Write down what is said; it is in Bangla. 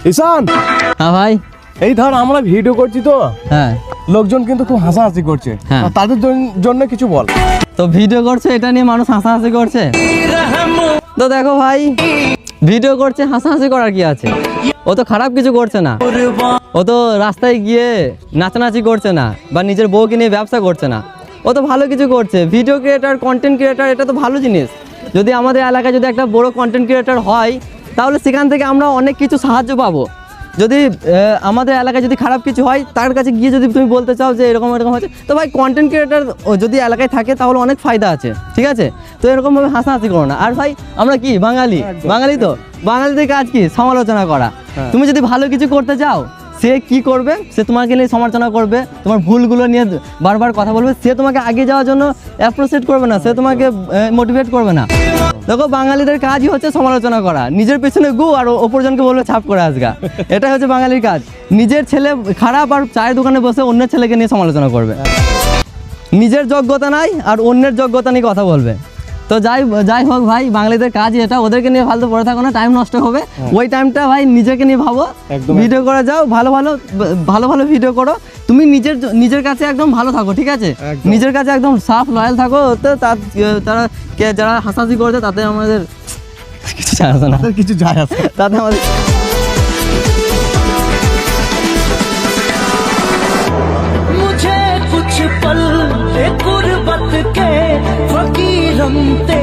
ঈশান, হ্যাঁ ভাই। এই ধর আমরা ভিডিও করছি তো, হ্যাঁ লোকজন কিন্তু খুব হাসাহাসি করছে, হ্যাঁ। তাদের জন্য কিছু বল। তো ভিডিও করছে এটা নিয়ে মানুষ হাসাহাসি করছে। তো দেখো ভাই, ভিডিও করছে, হাসাহাসি করার কি আছে? ও তো খারাপ কিছু করছে না, ও তো রাস্তায় গিয়ে নাচানাচি করছে না, বা নিজের বউকে নিয়ে ব্যবসা করছে না, ও তো ভালো কিছু করছে। ভিডিও ক্রিয়েটার, কন্টেন্ট ক্রিয়েটার, এটা তো ভালো জিনিস। যদি আমাদের এলাকায় যদি একটা বড় কন্টেন্ট ক্রিয়েটার হয়, তাহলে সেখান থেকে আমরা অনেক কিছু সাহায্য পাবো। যদি আমাদের এলাকায় যদি খারাপ কিছু হয়, তার কাছে গিয়ে যদি তুমি বলতে চাও যে এরকম এরকম হচ্ছে, তো ভাই কন্টেন্ট ক্রিয়েটার যদি এলাকায় থাকে তাহলে অনেক ফায়দা আছে, ঠিক আছে? তো এরকমভাবে হাসাহাসি করো না। আর ভাই আমরা কি বাঙালি, বাঙালি তো বাঙালিদের কাজ কি সমালোচনা করা। তুমি যদি ভালো কিছু করতে চাও, সে কি করবে? সে তোমাকে নিয়ে সমালোচনা করবে, তোমার ভুলগুলো নিয়ে বারবার কথা বলবে। সে তোমাকে আগে যাওয়ার জন্য অ্যাপ্রিসিয়েট করবে না, সে তোমাকে মোটিভেট করবে না। দেখো, বাঙালিদের কাজই হচ্ছে সমালোচনা করা, নিজের পেছনে গু আর অপরজনকে বলবে ছাপ করে আজগা। এটাই হচ্ছে বাঙালির কাজ। নিজের ছেলে খারাপ আর চায়ের দোকানে বসে অন্যের ছেলেকে নিয়ে সমালোচনা করবে। নিজের যোগ্যতা নাই আর অন্যের যোগ্যতা নিয়ে কথা বলবে। তো যাই হোক ভাই, বাঙালিদের কাজই এটা। ওদেরকে নিয়ে ফালতু পড়ে থাকো না, টাইম নষ্ট হবে। ওই টাইমটা ভাই নিজেকে নিয়ে ভাবো, ভিডিও করে যাও, ভালো ভালো ভিডিও করো। তুমি নিজের কাছে একদম ভালো থাকো, ঠিক আছে? নিজের কাছে একদম সাফ লয়াল থাকো। তো তারা যারা হাসাহাসি করছে তাতে আমাদের কিছু যায় আসে না, কিছু যায় আসে তাতে আমাদের मुझे कुछ पल गुर्बत के फकीरम ते